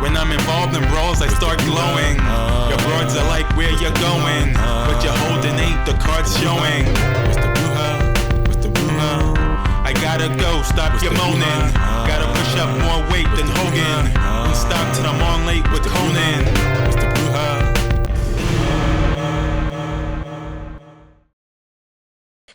When I'm involved in brawls, I start glowing. Your broads are like where you're going. What you're holding ain't the cards showing. What's the Brouhaha? What's the Brouhaha? I gotta go, stop your moaning. Gotta push up more weight than Hogan. And stop till I'm on late with Conan. What's the Brouhaha?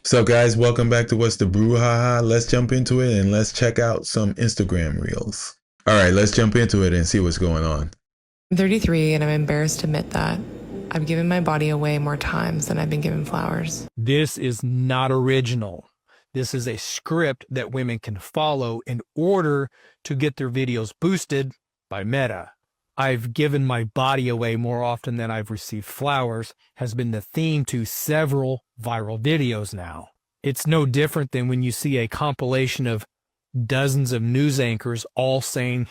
So guys, welcome back to What's the Brouhaha. Let's jump into it and let's check out some Instagram reels. All right, let's jump into it and see what's going on. I'm 33 and I'm embarrassed to admit that. I've given my body away more times than I've been given flowers. This is not original. This is a script that women can follow in order to get their videos boosted by Meta. I've given my body away more often than I've received flowers has been the theme to several viral videos now. It's no different than when you see a compilation of dozens of news anchors all saying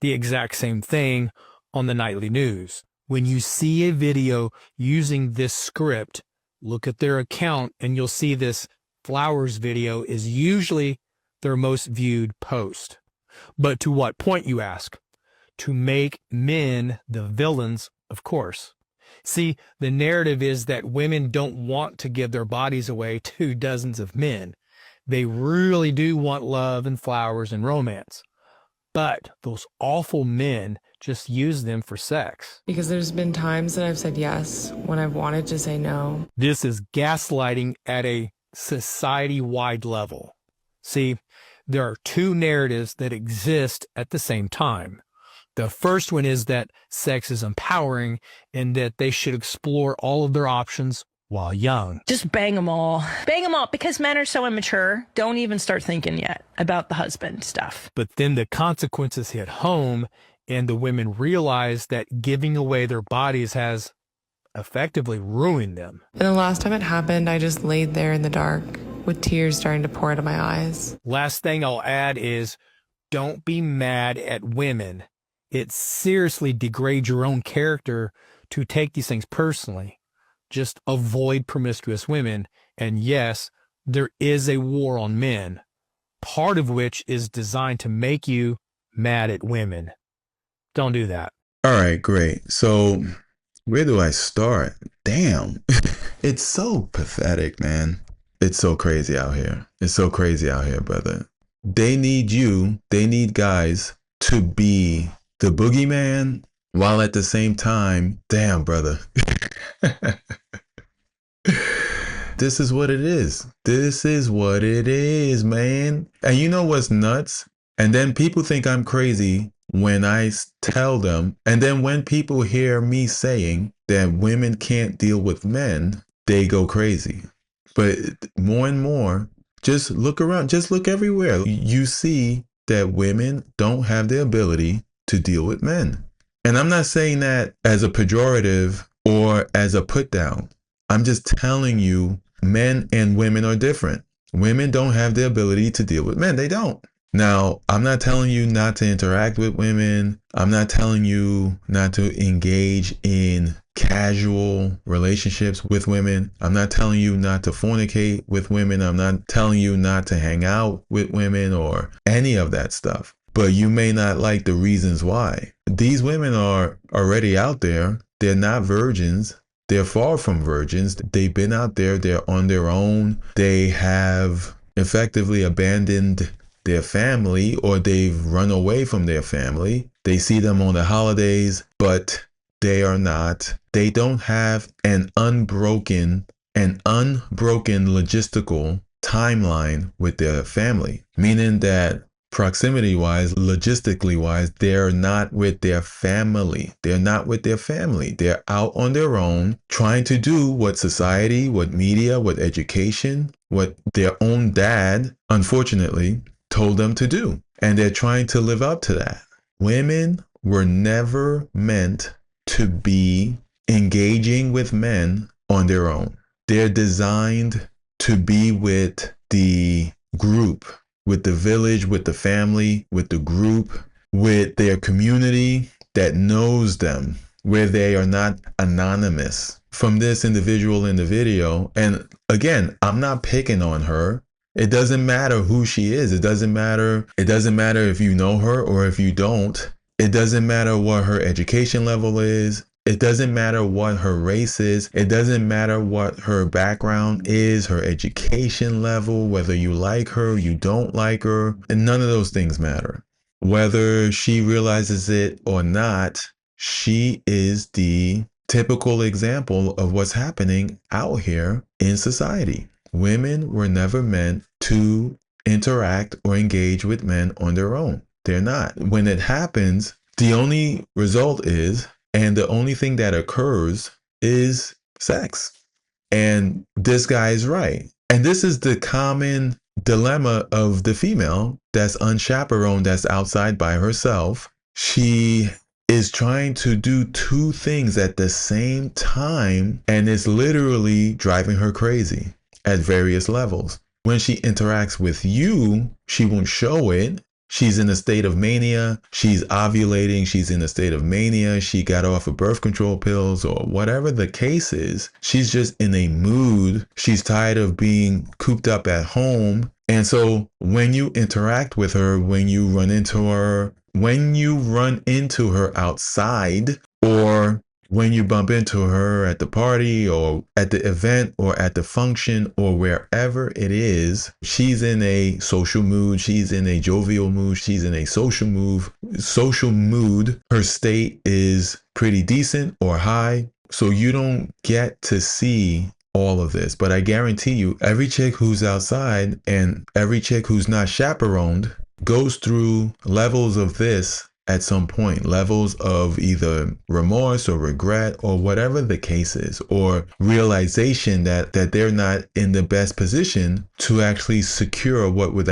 the exact same thing on the nightly news. When you see a video using this script, look at their account and you'll see this flowers video is usually their most viewed post. But to what point, you ask? To make men the villains, of course. See, the narrative is that women don't want to give their bodies away to dozens of men. They really do want love and flowers and romance. But those awful men just use them for sex. Because there's been times that I've said yes when I've wanted to say no. This is gaslighting at a society-wide level. See, there are two narratives that exist at the same time. The first one is that sex is empowering and that they should explore all of their options while young. Just bang them all. Bang them all, because men are so immature. Don't even start thinking yet about the husband stuff. But then the consequences hit home and the women realize that giving away their bodies has effectively ruined them. And the last time it happened, I just laid there in the dark with tears starting to pour out of my eyes. Last thing I'll add is don't be mad at women. It seriously degrades your own character to take these things personally. Just avoid promiscuous women. And yes, there is a war on men, part of which is designed to make you mad at women. Don't do that. All right, great. So where do I start? Damn. It's so pathetic, man. It's so crazy out here. It's so crazy out here, brother. They need guys to be the boogeyman, while at the same time, damn, brother. This is what it is. This is what it is, man. And you know what's nuts? And then people think I'm crazy when I tell them. And then when people hear me saying that women can't deal with men, they go crazy. But more and more, just look around, just look everywhere. You see that women don't have the ability to deal with men. And I'm not saying that as a pejorative or as a put down. I'm just telling you, men and women are different. Women don't have the ability to deal with men. They don't. Now, I'm not telling you not to interact with women. I'm not telling you not to engage in casual relationships with women. I'm not telling you not to fornicate with women. I'm not telling you not to hang out with women or any of that stuff. But you may not like the reasons why. These women are already out there. They're not virgins. They're far from virgins. They've been out there. They're on their own. They have effectively abandoned their family, or they've run away from their family. They see them on the holidays, but they don't have an unbroken logistical timeline with their family, meaning that proximity wise, logistically wise, they're not with their family. They're not with their family. They're out on their own, trying to do what society, what media, what education, what their own dad, unfortunately, told them to do. And they're trying to live up to that. Women were never meant to be engaging with men on their own. They're designed to be with the group, with the village, with the family, with the group, with their community that knows them, where they are not anonymous. From this individual in the video, and again, I'm not picking on her. It doesn't matter who she is. It doesn't matter if you know her or if you don't. It doesn't matter what her education level is. It doesn't matter what her race is. It doesn't matter what her background is, her education level, whether you like her, you don't like her. And none of those things matter. Whether she realizes it or not, she is the typical example of what's happening out here in society. Women were never meant to interact or engage with men on their own. They're not. When it happens, the only result is, and the only thing that occurs is sex. And this guy is right. And this is the common dilemma of the female that's unchaperoned, that's outside by herself. She is trying to do two things at the same time, and it's literally driving her crazy at various levels. When she interacts with you, she won't show it. She's in a state of mania. She's ovulating. She's in a state of mania. She got off of birth control pills or whatever the case is. She's just in a mood. She's tired of being cooped up at home. And so when you interact with her, when you run into her outside, or when you bump into her at the party or at the event or at the function or wherever it is, she's in a social mood. She's in a jovial mood. She's in a social mood. Her state is pretty decent or high. So you don't get to see all of this. But I guarantee you, every chick who's outside and every chick who's not chaperoned goes through levels of this at some point, levels of either remorse or regret or whatever the case is, or realization that they're not in the best position to actually secure what would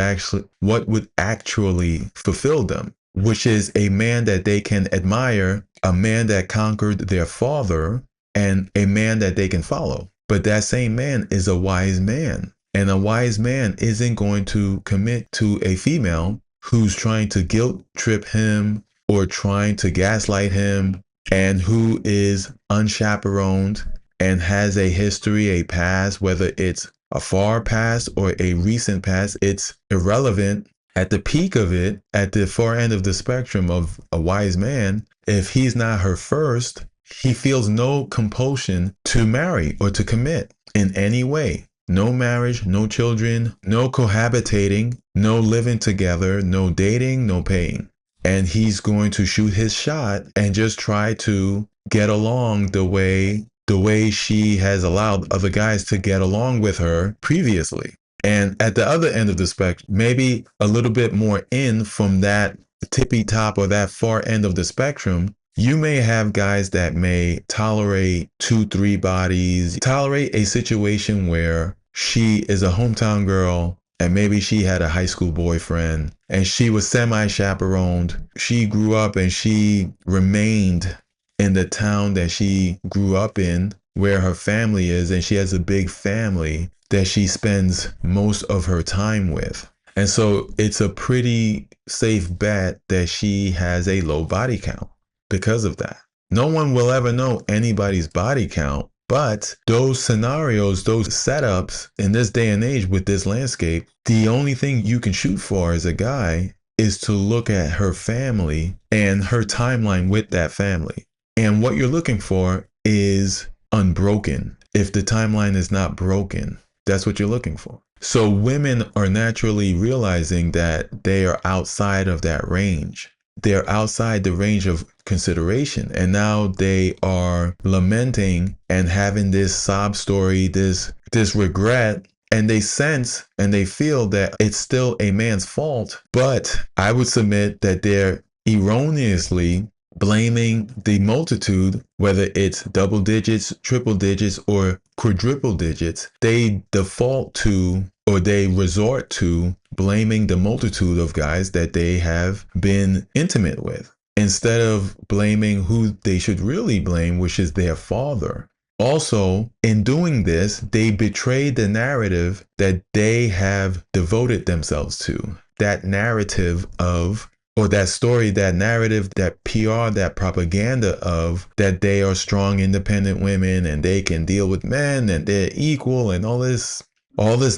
actually fulfill them, which is a man that they can admire, a man that conquered their father, and a man that they can follow. But that same man is a wise man, and a wise man isn't going to commit to a female who's trying to guilt trip him or trying to gaslight him, and who is unchaperoned and has a history, a past, whether it's a far past or a recent past, it's irrelevant. At the peak of it, at the far end of the spectrum of a wise man, if he's not her first, he feels no compulsion to marry or to commit in any way. No marriage, no children, no cohabitating, no living together, no dating, no paying. And he's going to shoot his shot and just try to get along the way she has allowed other guys to get along with her previously. And at the other end of the spectrum, maybe a little bit more in from that tippy top or that far end of the spectrum, you may have guys that may tolerate 2-3 bodies, tolerate a situation where she is a hometown girl and maybe she had a high school boyfriend and she was semi-chaperoned. She grew up and she remained in the town that she grew up in, where her family is, and she has a big family that she spends most of her time with. And so it's a pretty safe bet that she has a low body count because of that. No one will ever know anybody's body count, but those scenarios, those setups in this day and age with this landscape, the only thing you can shoot for as a guy is to look at her family and her timeline with that family. And what you're looking for is unbroken. If the timeline is not broken, that's what you're looking for. So women are naturally realizing that they are outside of that range. They're outside the range of consideration. And now they are lamenting and having this sob story, this regret. And they sense and they feel that it's still a man's fault. But I would submit that they're erroneously blaming the multitude, whether it's double digits, triple digits, or quadruple digits. They default to, or they resort to, blaming the multitude of guys that they have been intimate with, instead of blaming who they should really blame, which is their father. Also, in doing this, they betray the narrative that they have devoted themselves to. That narrative of, or that story, that narrative, that PR, that propaganda of that they are strong, independent women and they can deal with men and they're equal and all this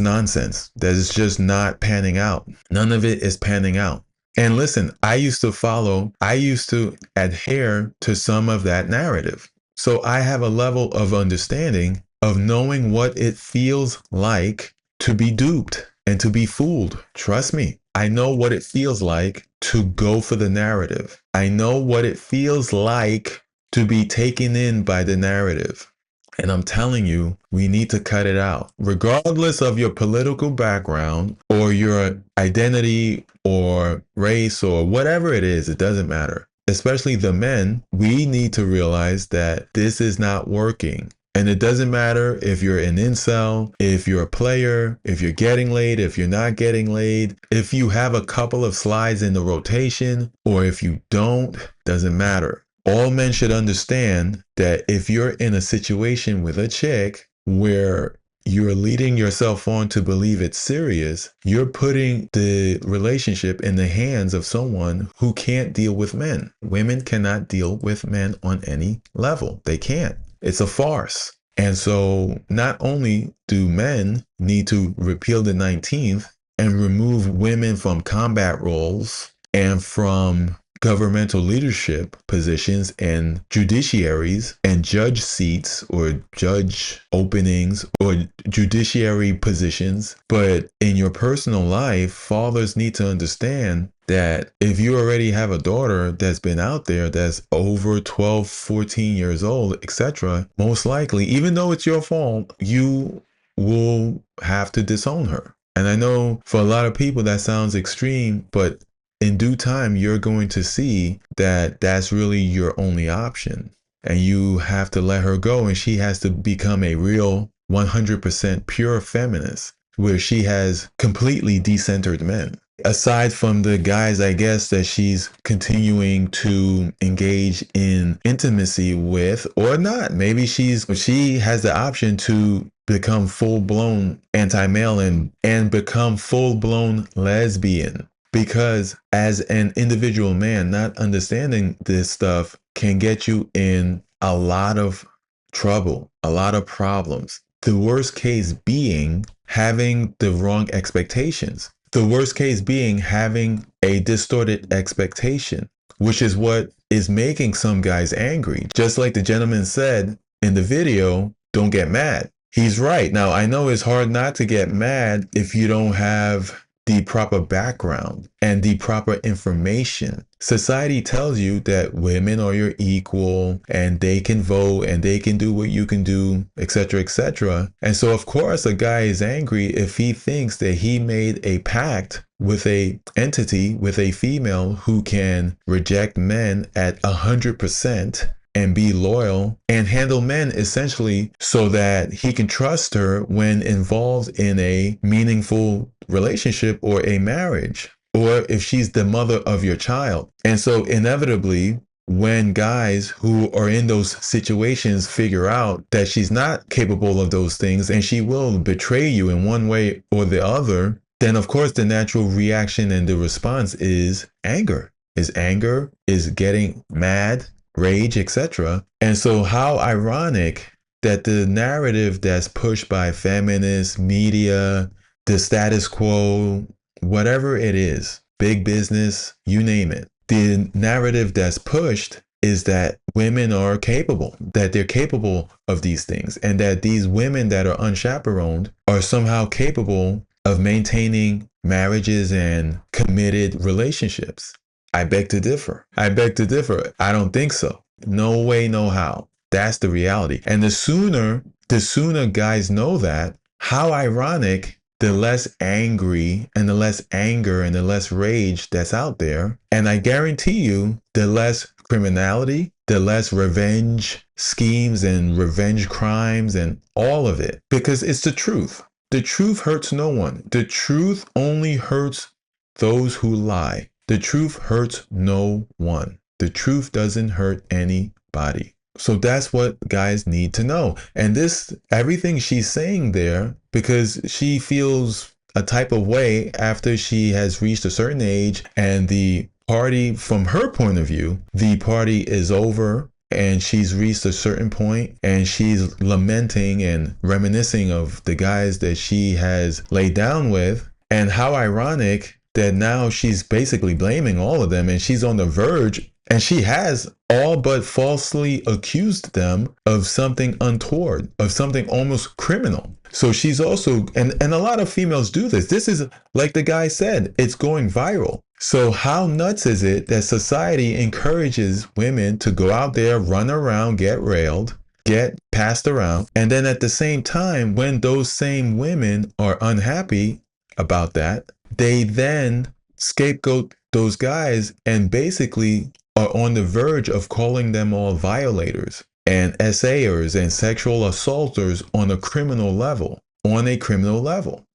nonsense that is just not panning out. None of it is panning out. And listen, I used to adhere to some of that narrative. So I have a level of understanding of knowing what it feels like to be duped and to be fooled. Trust me, I know what it feels like to go for the narrative. I know what it feels like to be taken in by the narrative. And I'm telling you, we need to cut it out. Regardless of your political background or your identity or race or whatever it is, it doesn't matter. Especially the men, we need to realize that this is not working. And it doesn't matter if you're an incel, if you're a player, if you're getting laid, if you're not getting laid, if you have a couple of slides in the rotation, or if you don't, doesn't matter. All men should understand that if you're in a situation with a chick where you're leading yourself on to believe it's serious, you're putting the relationship in the hands of someone who can't deal with men. Women cannot deal with men on any level. They can't. It's a farce. And so not only do men need to repeal the 19th and remove women from combat roles and from governmental leadership positions and judiciaries and judge seats or judge openings or judiciary positions. But in your personal life, fathers need to understand that if you already have a daughter that's been out there that's over 12, 14 years old, etc., most likely, even though it's your fault, you will have to disown her. And I know for a lot of people that sounds extreme, but in due time, you're going to see that that's really your only option. And you have to let her go, and she has to become a real 100% pure feminist, where she has completely decentered men. Aside from the guys, I guess, that she's continuing to engage in intimacy with or not. Maybe she has the option to become full-blown anti-male and become full-blown lesbian. Because as an individual man, not understanding this stuff can get you in a lot of trouble, a lot of problems. The worst case being having the wrong expectations. The worst case being having a distorted expectation, which is what is making some guys angry. Just like the gentleman said in the video, don't get mad. He's right. Now, I know it's hard not to get mad if you don't have the proper background and the proper information. Society tells you that women are your equal and they can vote and they can do what you can do, etc., etc. And so, of course, a guy is angry if he thinks that he made a pact with a entity, with a female who can reject men at 100% and be loyal and handle men essentially so that he can trust her when involved in a meaningful relationship or a marriage, or if she's the mother of your child. And so inevitably, when guys who are in those situations figure out that she's not capable of those things and she will betray you in one way or the other, then of course the natural reaction and the response is anger. Is getting mad, rage, etc. And so how ironic that the narrative that's pushed by feminist media, the status quo, whatever it is, big business, you name it, the narrative that's pushed is that women are capable, that they're capable of these things, and that these women that are unchaperoned are somehow capable of maintaining marriages and committed relationships. I beg to differ. I don't think so. No way, no how. That's the reality. And the sooner guys know that, how ironic, the less angry and the less anger and the less rage that's out there. And I guarantee you, the less criminality, the less revenge schemes and revenge crimes and all of it. Because it's the truth. The truth hurts no one. The truth only hurts those who lie. The truth hurts no one. The truth doesn't hurt anybody. So that's what guys need to know. And everything she's saying there, because she feels a type of way after she has reached a certain age and the party, from her point of view, the party is over and she's reached a certain point and she's lamenting and reminiscing of the guys that she has laid down with. And how ironic that now she's basically blaming all of them, and she's on the verge, and she has all but falsely accused them of something untoward, of something almost criminal. So she's also, and a lot of females do this. This is, like the guy said, it's going viral. So how nuts is it that society encourages women to go out there, run around, get railed, get passed around, and then at the same time, when those same women are unhappy about that, they then scapegoat those guys and basically are on the verge of calling them all violators and essayers and sexual assaulters on a criminal level.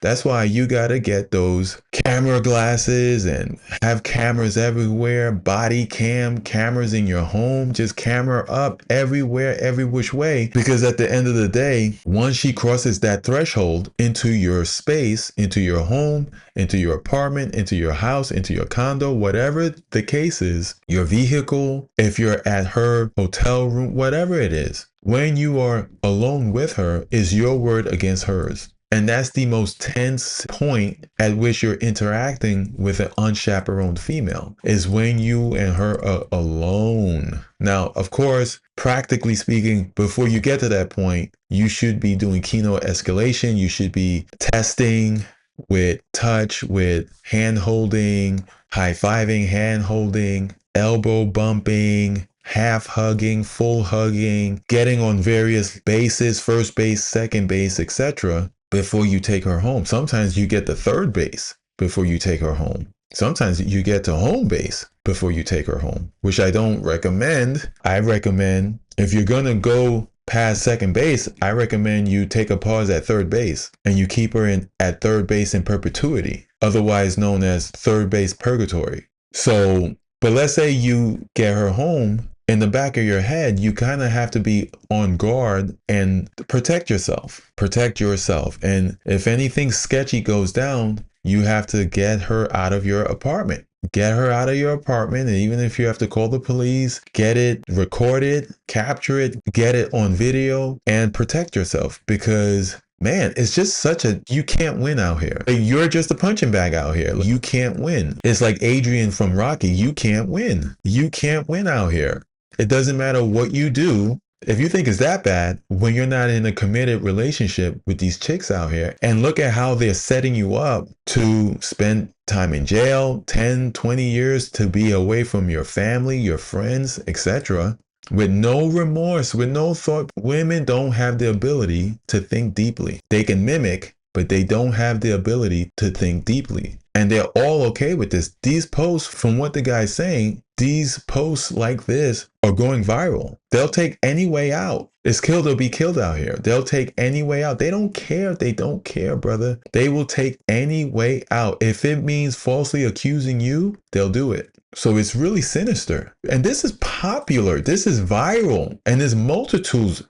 That's why you gotta get those camera glasses and have cameras everywhere, body cameras in your home, just camera up everywhere, every which way. Because at the end of the day, once she crosses that threshold into your space, into your home, into your apartment, into your house, into your condo, whatever the case is, your vehicle, if you're at her hotel room, whatever it is, when you are alone with her, is your word against hers. And that's the most tense point at which you're interacting with an unchaperoned female, is when you and her are alone. Now, of course, practically speaking, before you get to that point, you should be doing keynote escalation. You should be testing with touch, with hand holding, high-fiving, hand holding, elbow bumping, half hugging, full hugging, getting on various bases, first base, second base, etc., before you take her home. Sometimes you get to third base before you take her home. Sometimes you get to home base before you take her home, which I don't recommend. I recommend, if you're going to go past second base, I recommend you take a pause at third base and you keep her at third base in perpetuity, otherwise known as third base purgatory. So, but let's say you get her home, in the back of your head, you kind of have to be on guard and protect yourself. And if anything sketchy goes down, you have to get her out of your apartment. And even if you have to call the police, get it recorded, capture it, get it on video, and protect yourself. Because man, it's just you can't win out here. You're just a punching bag out here. You can't win. It's like Adrian from Rocky. You can't win. You can't win out here. It doesn't matter what you do. If you think it's that bad, when you're not in a committed relationship with these chicks out here, and look at how they're setting you up to spend time in jail, 10, 20 years, to be away from your family, your friends, etc., with no remorse, with no thought. Women don't have the ability to think deeply. They can mimic, but they don't have the ability to think deeply. And they're all okay with this. These posts, from what the guy's saying, these posts like this are going viral. They'll take any way out. It's killed or be killed out here. They'll take any way out. They don't care. They don't care, brother. They will take any way out. If it means falsely accusing you, they'll do it. So it's really sinister. And this is popular. This is viral. And there's multitudes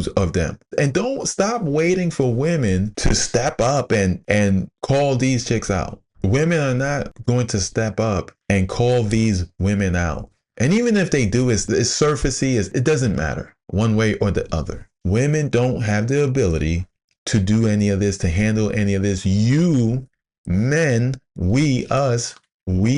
of them. And don't stop waiting for women to step up and call these chicks out. Women are not going to step up and call these women out. And even if they do, it's surfacey. It doesn't matter one way or the other. Women don't have the ability to do any of this, to handle any of this. You men, we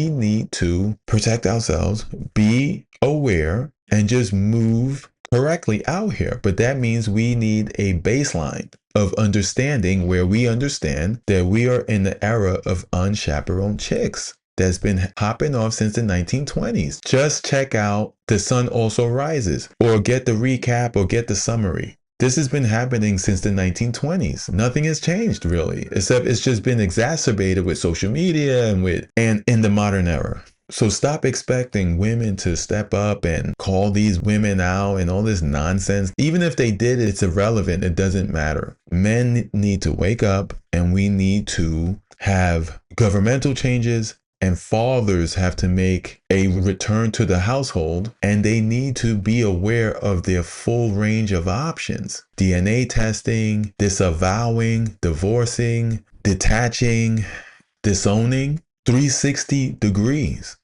need to protect ourselves, be aware, and just move correctly out here. But that means we need a baseline of understanding, where we understand that we are in the era of unchaperoned chicks that's been hopping off since the 1920s. Just check out The Sun Also Rises, or get the recap, or get the summary. This has been happening since the 1920s. Nothing has changed really, except it's just been exacerbated with social media and in the modern era. So stop expecting women to step up and call these women out and all this nonsense. Even if they did, it's irrelevant. It doesn't matter. Men need to wake up, and we need to have governmental changes, and fathers have to make a return to the household, and they need to be aware of their full range of options. DNA testing, disavowing, divorcing, detaching, disowning, 360 degrees.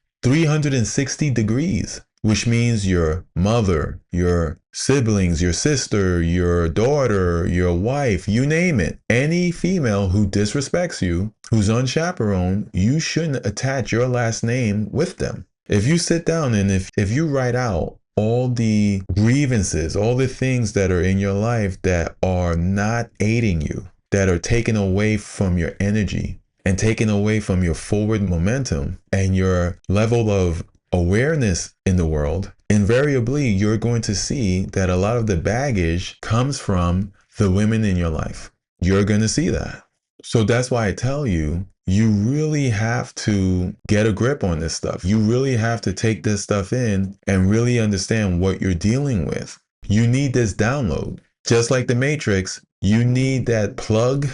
which means your mother, your siblings, your sister, your daughter, your wife, you name it. Any female who disrespects you, who's unchaperoned, you shouldn't attach your last name with them. If you sit down and if you write out all the grievances, all the things that are in your life that are not aiding you, that are taken away from your energy and taken away from your forward momentum and your level of awareness in the world, invariably you're going to see that a lot of the baggage comes from the women in your life. You're going to see that. So that's why I tell you, you really have to get a grip on this stuff. You really have to take this stuff in and really understand what you're dealing with. You need this download. Just like the Matrix, you need that plug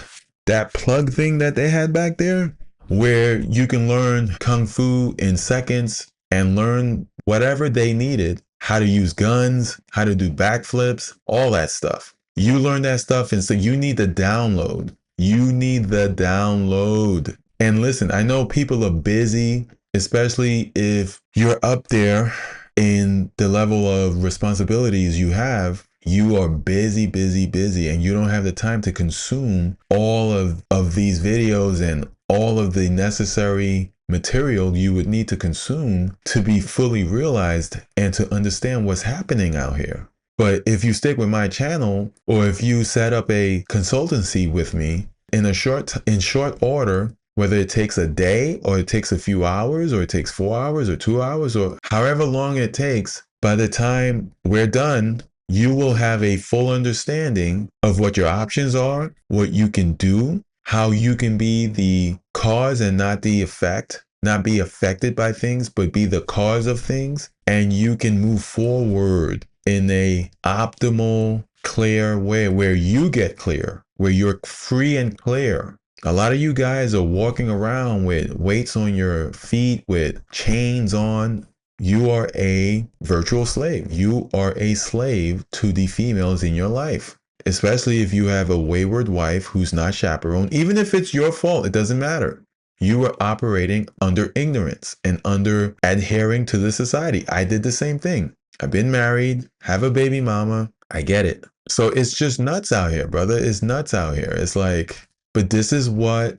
thing that they had back there, where you can learn Kung Fu in seconds and learn whatever they needed, how to use guns, how to do backflips, all that stuff. You learn that stuff, and so you need the download. You need the download. And listen, I know people are busy, especially if you're up there in the level of responsibilities you have. You are busy, and you don't have the time to consume all of these videos and all of the necessary material you would need to consume to be fully realized and to understand what's happening out here. But if you stick with my channel, or if you set up a consultancy with me in short order, whether it takes a day or it takes a few hours or it takes 4 hours or 2 hours or however long it takes, by the time we're done, you will have a full understanding of what your options are, what you can do, how you can be the cause and not the effect, not be affected by things, but be the cause of things. And you can move forward in a optimal, clear way where you get clear, where you're free and clear. A lot of you guys are walking around with weights on your feet, with chains on. You are a virtual slave. You are a slave to the females in your life, especially if you have a wayward wife who's not chaperoned. Even if it's your fault, it doesn't matter. You are operating under ignorance and under adhering to the society. I did the same thing. I've been married, have a baby mama. I get it. So it's just nuts out here, brother. It's nuts out here. It's like, but this is what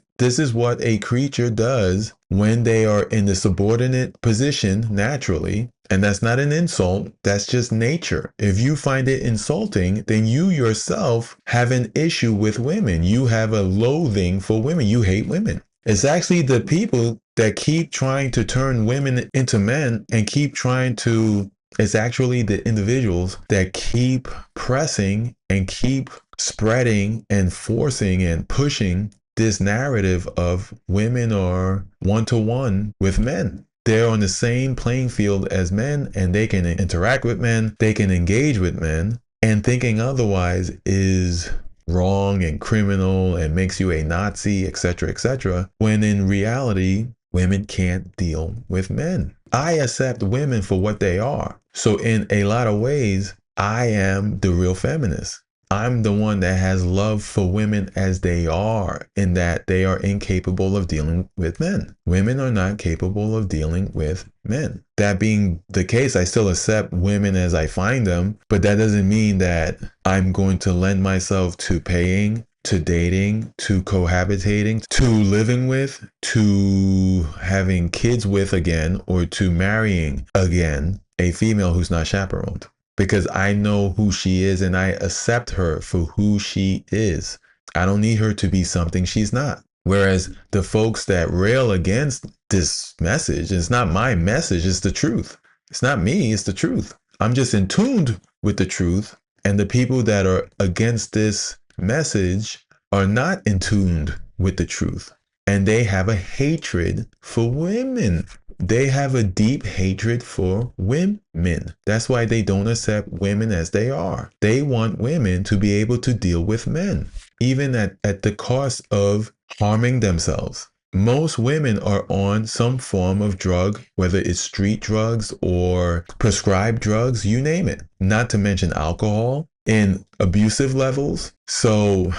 a creature does when they are in the subordinate position naturally. And that's not an insult. That's just nature. If you find it insulting, then you yourself have an issue with women. You have a loathing for women. You hate women. It's actually the people that keep trying to turn women into men and keep trying to, it's actually the individuals that keep pressing and keep spreading and forcing and pushing this narrative of women are one-to-one with men. They're on the same playing field as men, and they can interact with men, they can engage with men, and thinking otherwise is wrong and criminal and makes you a Nazi, etc., when in reality, women can't deal with men. I accept women for what they are. So in a lot of ways, I am the real feminist. I'm the one that has love for women as they are, in that they are incapable of dealing with men. Women are not capable of dealing with men. That being the case, I still accept women as I find them, but that doesn't mean that I'm going to lend myself to paying, to dating, to cohabitating, to living with, to having kids with again, or to marrying again a female who's not chaperoned. Because I know who she is and I accept her for who she is. I don't need her to be something she's not. Whereas the folks that rail against this message, it's not my message, it's the truth. It's not me, it's the truth. I'm just in tune with the truth. And the people that are against this message are not in tune with the truth. And they have a hatred for women. They have a deep hatred for women. That's why they don't accept women as they are. They want women to be able to deal with men, even at the cost of harming themselves. Most women are on some form of drug, whether it's street drugs or prescribed drugs, you name it. Not to mention alcohol in abusive levels. So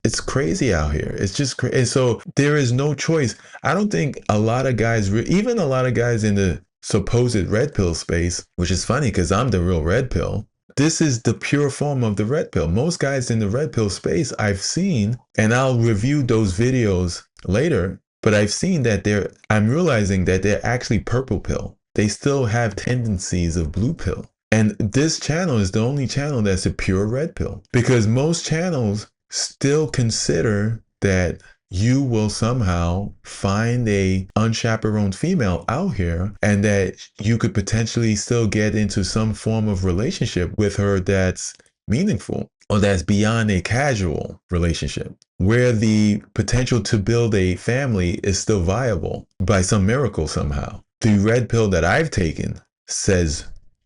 it's crazy out here. It's just crazy. And so there is no choice. I don't think a lot of guys, even a lot of guys in the supposed red pill space, which is funny because I'm the real red pill. This is the pure form of the red pill. Most guys in the red pill space I've seen, and I'll review those videos later, but I've seen that I'm realizing that they're actually purple pill. They still have tendencies of blue pill. And this channel is the only channel that's a pure red pill, because most channels still consider that you will somehow find a unchaperoned female out here and that you could potentially still get into some form of relationship with her that's meaningful or that's beyond a casual relationship, where the potential to build a family is still viable by some miracle somehow. The red pill that I've taken says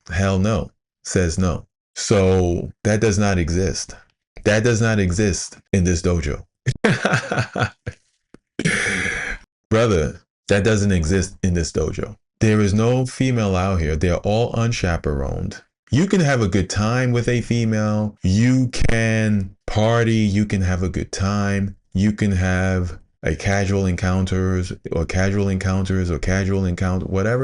hell no, says no. So that does not exist. That does not exist in this dojo. Brother, that doesn't exist in this dojo. There is no female out here. They're all unchaperoned. You can have a good time with a female. You can party. You can have a good time. You can have a casual encounters, whatever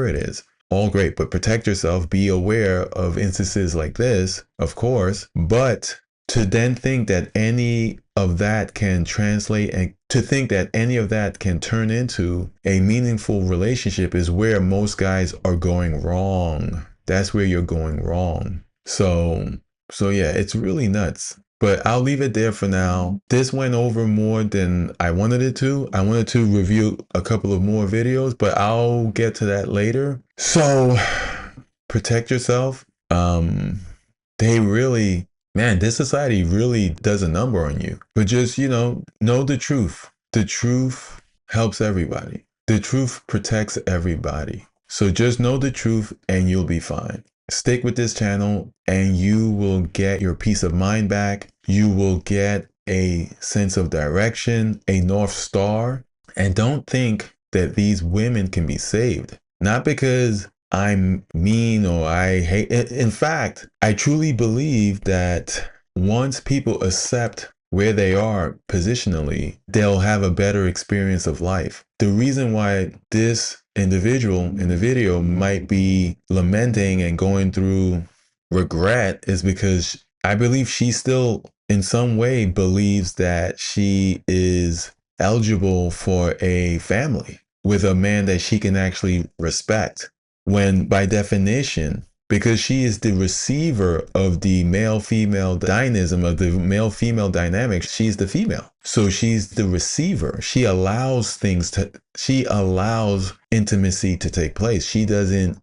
it is. All great, but protect yourself. Be aware of instances like this, of course, but to then think that any of that can translate and to think that any of that can turn into a meaningful relationship is where most guys are going wrong. That's where you're going wrong. So yeah, it's really nuts. But I'll leave it there for now. This went over more than I wanted it to. I wanted to review a couple of more videos, but I'll get to that later. So protect yourself. This society really does a number on you. But just, know the truth. The truth helps everybody. The truth protects everybody. So just know the truth and you'll be fine. Stick with this channel and you will get your peace of mind back. You will get a sense of direction, a North Star. And don't think that these women can be saved. Not because I'm mean or I hate. In fact, I truly believe that once people accept where they are positionally, they'll have a better experience of life. The reason why this individual in the video might be lamenting and going through regret is because I believe she still in some way believes that she is eligible for a family with a man that she can actually respect, when by definition, because she is the receiver of the male-female dynamism, of the male-female dynamic, she's the female. So she's the receiver. She allows intimacy to take place. She doesn't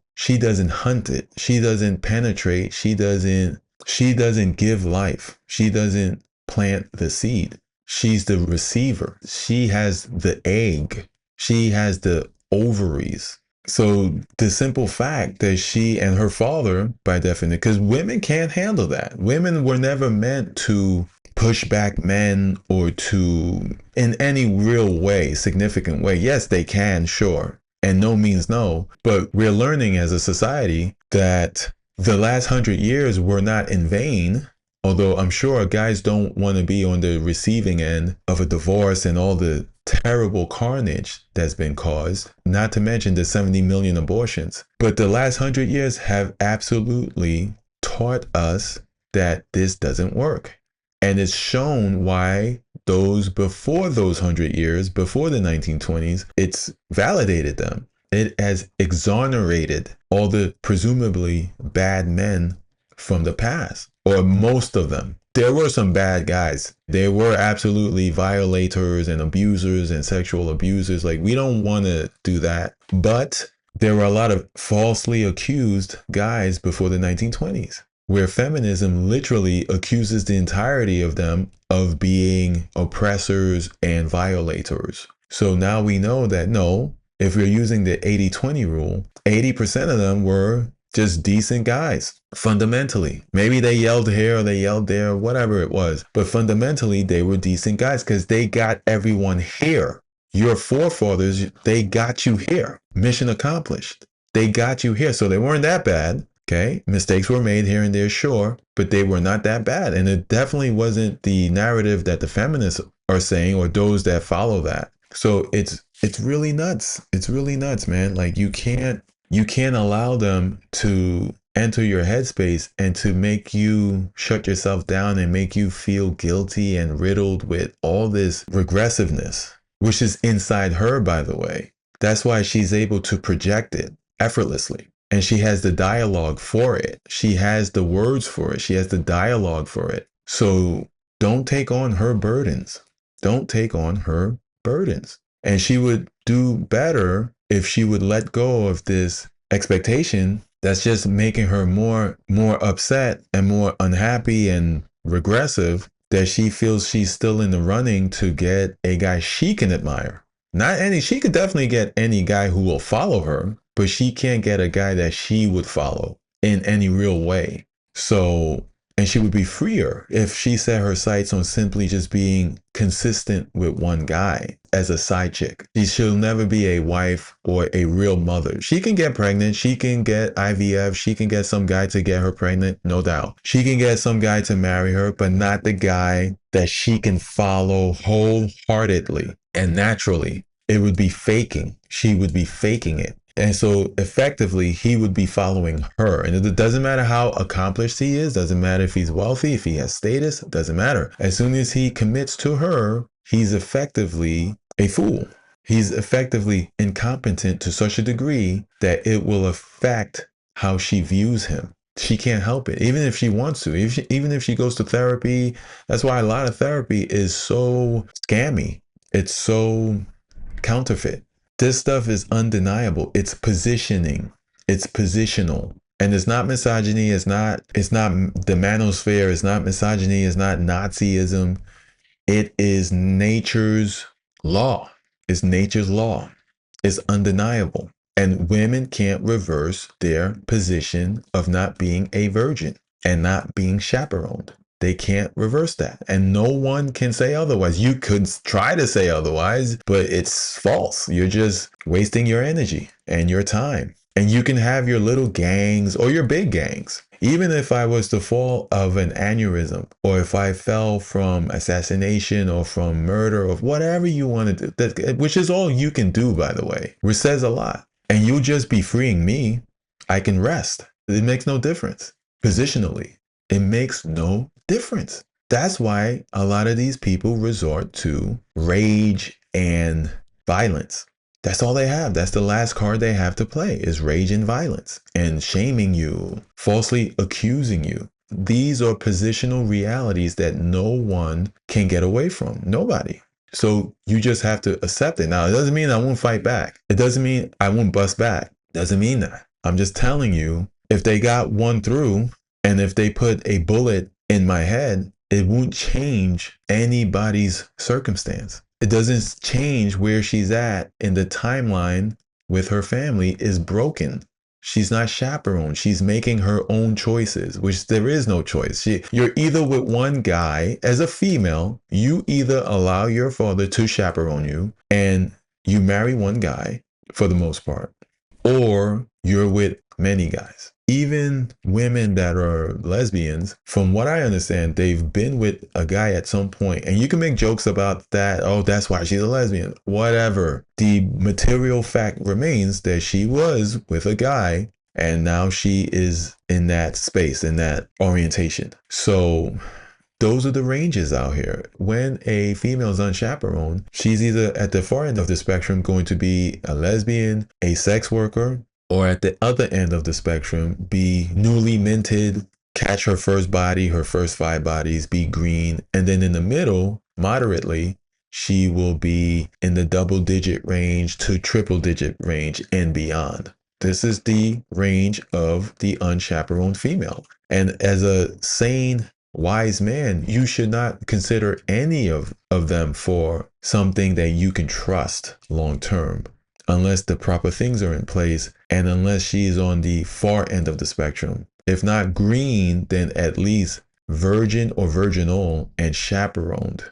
hunt it. She doesn't penetrate. She doesn't give life. She doesn't plant the seed. She's the receiver. She has the egg. She has the ovaries. So the simple fact that she and her father, by definition, because women can't handle that. Women were never meant to push back men or to, in any real way, significant way. Yes, they can, sure. And no means no. But we're learning as a society that the last 100 years were not in vain. Although I'm sure guys don't want to be on the receiving end of a divorce and all the terrible carnage that's been caused, not to mention the 70 million abortions. But the last 100 years have absolutely taught us that this doesn't work. And it's shown why those before those 100 years, before the 1920s, it's validated them. It has exonerated all the presumably bad men from the past, or most of them. There were some bad guys. There were absolutely violators and abusers and sexual abusers. Like, we don't want to do that. But there were a lot of falsely accused guys before the 1920s, where feminism literally accuses the entirety of them of being oppressors and violators. So now we know that no, if we're using the 80-20 rule, 80% of them were just decent guys, fundamentally. Maybe they yelled here or they yelled there, whatever it was. But fundamentally, they were decent guys because they got everyone here. Your forefathers, they got you here. Mission accomplished. They got you here. So they weren't that bad. Okay. Mistakes were made here and there, sure, but they were not that bad. And it definitely wasn't the narrative that the feminists are saying or those that follow that. So it's really nuts. It's really nuts, man. Like, you can't You can't allow them to enter your headspace and to make you shut yourself down and make you feel guilty and riddled with all this regressiveness, which is inside her, by the way. That's why she's able to project it effortlessly. And she has the dialogue for it. She has the words for it. She has the dialogue for it. So don't take on her burdens. Don't take on her burdens. And she would do better if she would let go of this expectation that's just making her more upset and more unhappy and regressive, that she feels she's still in the running to get a guy she can admire. Not any, she could definitely get any guy who will follow her, but she can't get a guy that she would follow in any real way. So, and she would be freer if she set her sights on simply just being consistent with one guy as a side chick. She'll never be a wife or a real mother. She can get pregnant. She can get IVF. She can get some guy to get her pregnant, no doubt. She can get some guy to marry her, but not the guy that she can follow wholeheartedly and naturally. It would be faking. She would be faking it. And so effectively, he would be following her. And it doesn't matter how accomplished he is, doesn't matter if he's wealthy, if he has status, doesn't matter. As soon as he commits to her, he's effectively a fool. He's effectively incompetent to such a degree that it will affect how she views him. She can't help it, even if she wants to, even if she goes to therapy. That's why a lot of therapy is so scammy. It's so counterfeit. This stuff is undeniable. It's positioning. It's positional. And it's not misogyny. It's not the manosphere. It's not misogyny. It's not Nazism. It is nature's law. It's nature's law. It's undeniable. And women can't reverse their position of not being a virgin and not being chaperoned. They can't reverse that. And no one can say otherwise. You could try to say otherwise, but it's false. You're just wasting your energy and your time. And you can have your little gangs or your big gangs. Even if I was to fall of an aneurysm, or if I fell from assassination or from murder or whatever you want to do, which is all you can do, by the way, which says a lot. And you'll just be freeing me. I can rest. It makes no difference. Positionally, it makes no difference. That's why a lot of these people resort to rage and violence. That's all they have. That's the last card they have to play, is rage and violence and shaming you, falsely accusing you. These are positional realities that no one can get away from. Nobody. So you just have to accept it. Now, it doesn't mean I won't fight back. It doesn't mean I won't bust back. It doesn't mean that. I'm just telling you, if they got one through, and if they put a bullet in my head, it won't change anybody's circumstance. It doesn't change where she's at in the timeline with her family is broken. She's not chaperoned. She's making her own choices, which there is no choice. You're either with one guy. As a female, you either allow your father to chaperone you and you marry one guy for the most part, or you're with many guys. Even women that are lesbians, from what I understand, they've been with a guy at some point. And you can make jokes about that. Oh, that's why she's a lesbian. Whatever. The material fact remains that she was with a guy and now she is in that space, in that orientation. So those are the ranges out here. When a female is unchaperoned, she's either at the far end of the spectrum going to be a lesbian, a sex worker, or at the other end of the spectrum, be newly minted, catch her first body, her first 5 bodies, be green. And then in the middle, moderately, she will be in the double-digit range to triple-digit range and beyond. This is the range of the unchaperoned female. And as a sane, wise man, you should not consider any of them for something that you can trust long-term, unless the proper things are in place and unless she's on the far end of the spectrum. If not green, then at least virgin or virginal and chaperoned,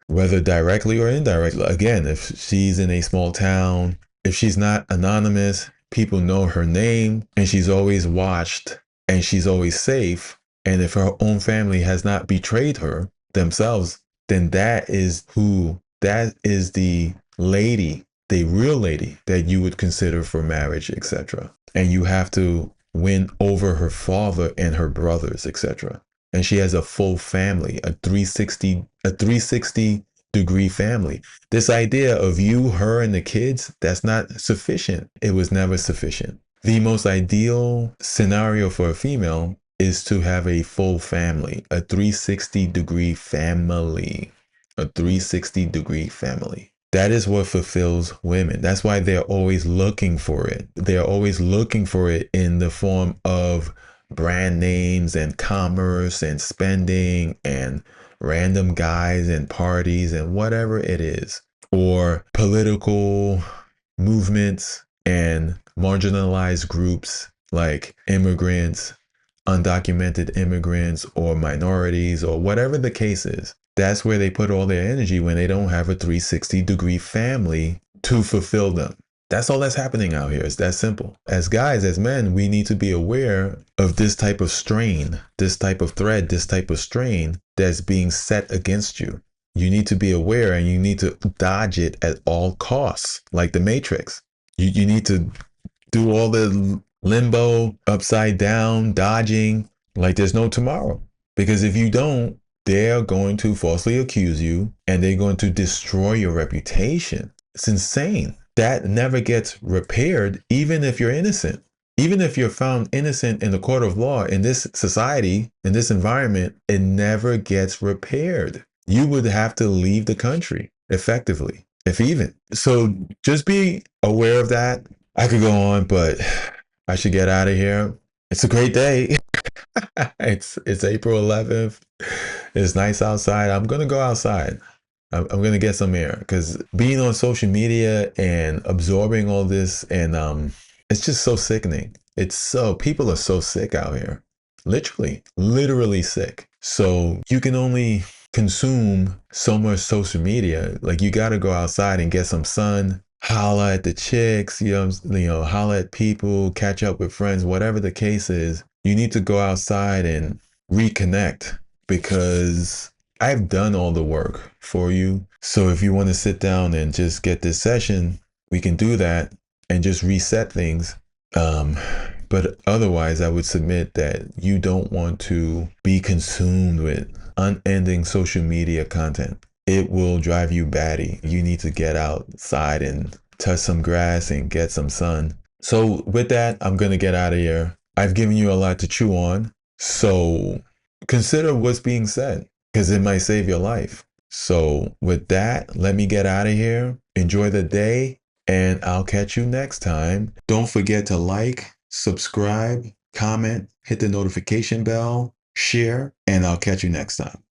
whether directly or indirectly. Again, if she's in a small town, if she's not anonymous, people know her name and she's always watched and she's always safe. And if her own family has not betrayed her themselves, then that is the lady the real lady that you would consider for marriage, etc. And you have to win over her father and her brothers, etc. And she has a full family, a 360 degree family. This idea of you, her, and the kids, that's not sufficient. It was never sufficient. The most ideal scenario for a female is to have a full family, a 360 degree family, a 360 degree family. That is what fulfills women. That's why they're always looking for it. They're always looking for it in the form of brand names and commerce and spending and random guys and parties and whatever it is, or political movements and marginalized groups like immigrants, undocumented immigrants, or minorities, or whatever the case is. That's where they put all their energy when they don't have a 360 degree family to fulfill them. That's all that's happening out here. It's that simple. As guys, as men, we need to be aware of this type of strain, this type of thread, this type of strain that's being set against you. You need to be aware, and you need to dodge it at all costs, like the Matrix. You need to do all the limbo, upside down, dodging, like there's no tomorrow. Because if you don't, they're going to falsely accuse you, and they're going to destroy your reputation. It's insane. That never gets repaired, even if you're innocent. Even if you're found innocent in the court of law, in this society, in this environment, it never gets repaired. You would have to leave the country, effectively, if even. So just be aware of that. I could go on, but I should get out of here. It's a great day. It's April 11th. It's nice outside. I'm going to go outside. I'm going to get some air, because being on social media and absorbing all this, and it's just so sickening. People are so sick out here, literally sick. So you can only consume so much social media. Like, you got to go outside and get some sun, holla at the chicks, holla at people, catch up with friends, whatever the case is. You need to go outside and reconnect, because I've done all the work for you. So if you want to sit down and just get this session, we can do that and just reset things. But otherwise, I would submit that you don't want to be consumed with unending social media content. It will drive you batty. You need to get outside and touch some grass and get some sun. So with that, I'm going to get out of here. I've given you a lot to chew on. So consider what's being said, because it might save your life. So with that, let me get out of here. Enjoy the day, and I'll catch you next time. Don't forget to like, subscribe, comment, hit the notification bell, share, and I'll catch you next time.